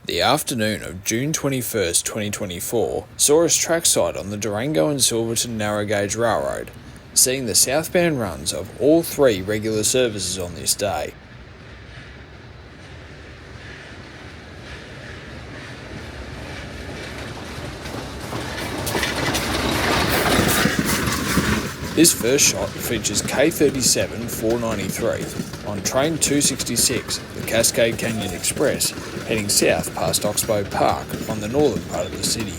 The afternoon of June 21st, 2024 saw us trackside on the Durango and Silverton narrow gauge railroad, seeing the southbound runs of all three regular services on this day. This first shot features K37-493 on train 266, the Cascade Canyon Express, heading south past Oxbow Park on the northern part of the city.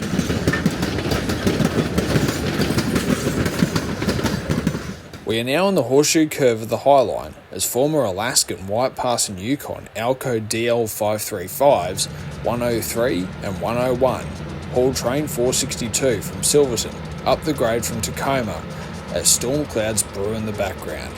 We are now on the horseshoe curve of the Highline as former Alaskan White Pass and Yukon ALCO DL535s 103 and 101 haul train 462 from Silverton up the grade from Tacoma as storm clouds brew in the background.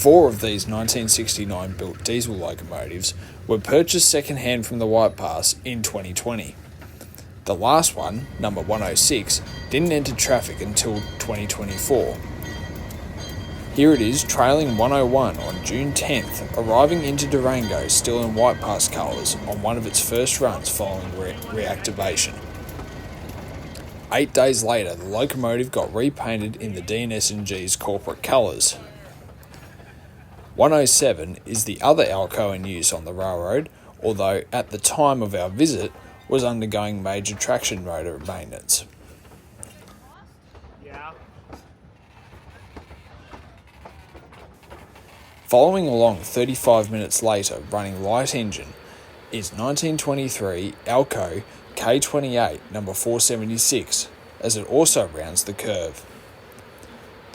Four of these 1969 built diesel locomotives were purchased second-hand from the White Pass in 2020. The last one, number 106, didn't enter traffic until 2024. Here it is trailing 101 on June 10th, arriving into Durango still in White Pass colours on one of its first runs following reactivation. 8 days later, the locomotive got repainted in the DNS&G's corporate colours. 107 is the other ALCO in use on the railroad, although at the time of our visit was undergoing major traction motor maintenance. Following along 35 minutes later, running light engine, is 1923 ALCO K28 number 476, as it also rounds the curve.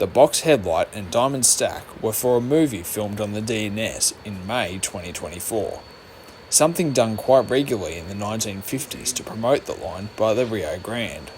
The box headlight and diamond stack were for a movie filmed on the DNS in May 2024, something done quite regularly in the 1950s to promote the line by the Rio Grande.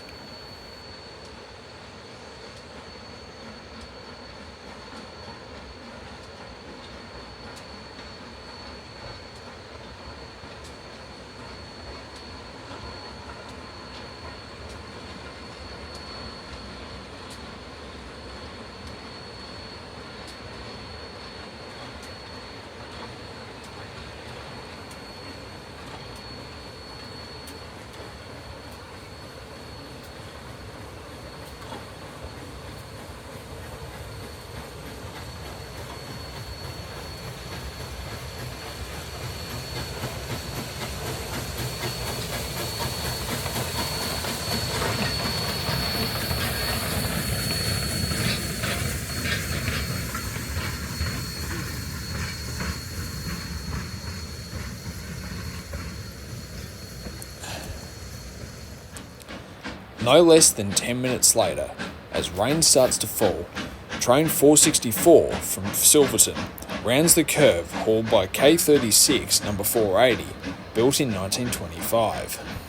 No less than 10 minutes later, as rain starts to fall, train 464 from Silverton rounds the curve hauled by K36 number 480, built in 1925.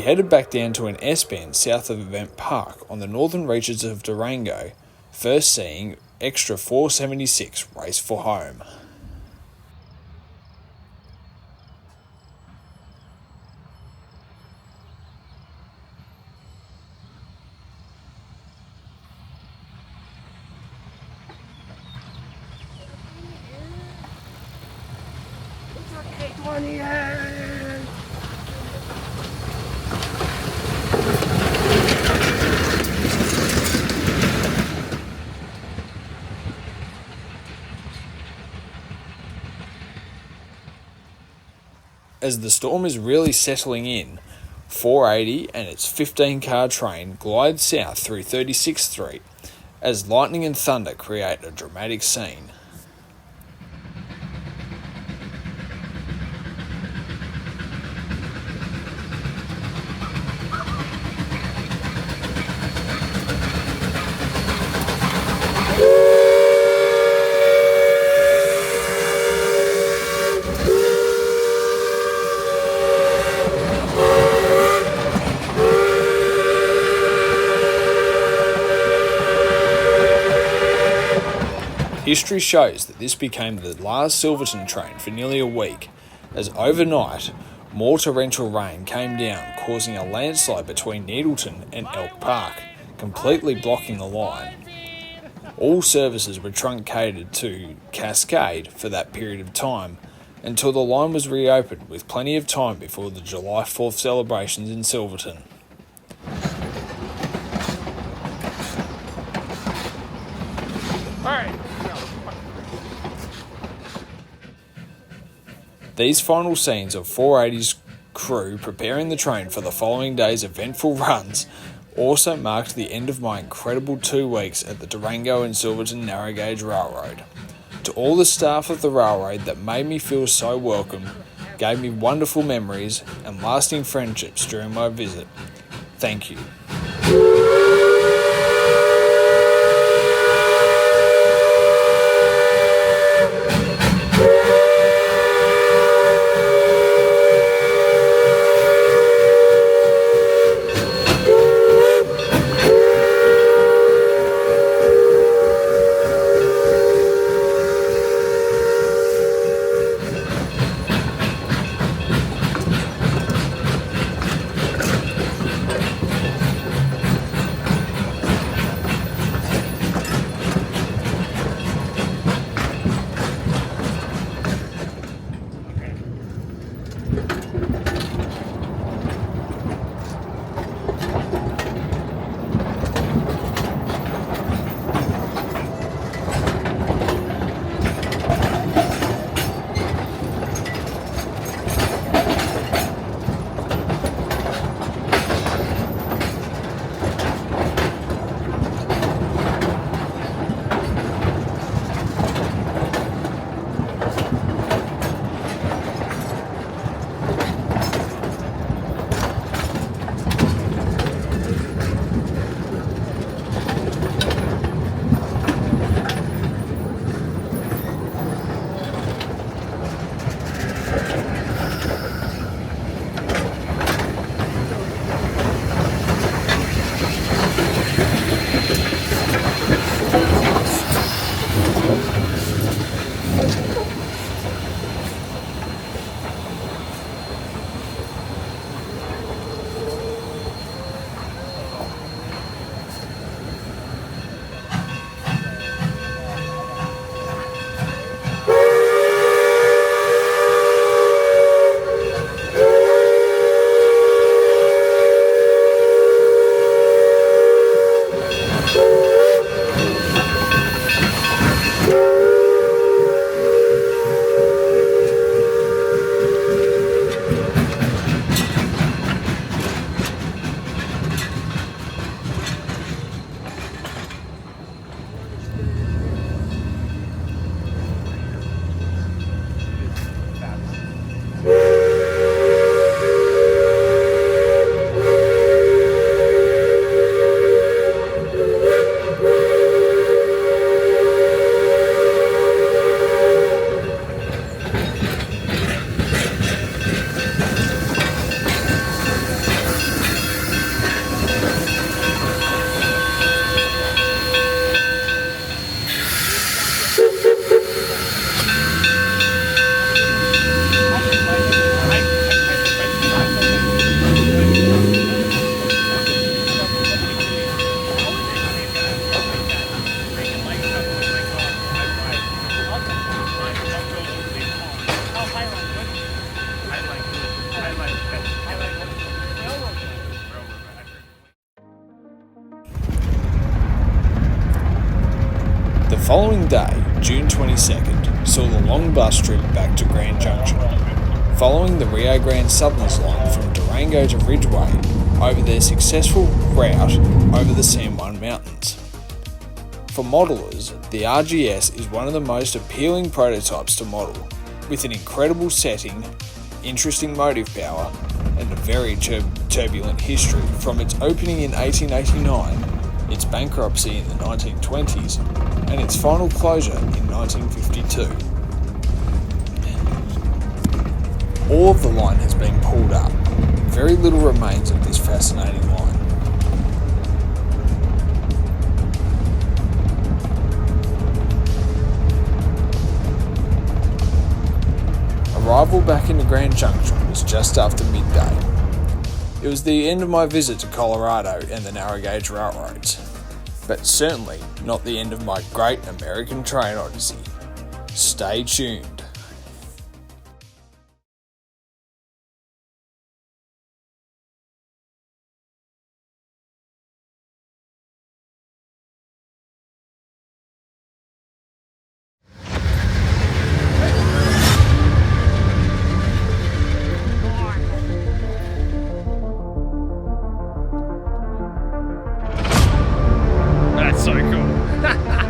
headed back down to an S-bend south of Event Park on the northern reaches of Durango, first seeing Extra 476 race for home. As the storm is really settling in, 480 and its 15-car train glide south through 36th Street as lightning and thunder create a dramatic scene. History shows that this became the last Silverton train for nearly a week, as overnight, more torrential rain came down, causing a landslide between Needleton and Elk Park, completely blocking the line. All services were truncated to Cascade for that period of time, until the line was reopened with plenty of time before the July 4th celebrations in Silverton. These final scenes of 480's crew preparing the train for the following day's eventful runs also marked the end of my incredible 2 weeks at the Durango and Silverton Narrow Gauge Railroad. To all the staff of the railroad that made me feel so welcome, gave me wonderful memories and lasting friendships during my visit, thank you. following day, June 22nd, saw the long bus trip back to Grand Junction, following the Rio Grande Southern's line from Durango to Ridgeway over their successful route over the San Juan Mountains. For modelers, the RGS is one of the most appealing prototypes to model, with an incredible setting, interesting motive power, and a very turbulent history from its opening in 1889, its bankruptcy in the 1920s, and its final closure in 1952. All of the line has been pulled up. Very little remains of this fascinating line. Arrival back into Grand Junction was just after midday. It was the end of my visit to Colorado and the narrow gauge railroads, but certainly not the end of my Great American Train Odyssey. Stay tuned. That's so cool.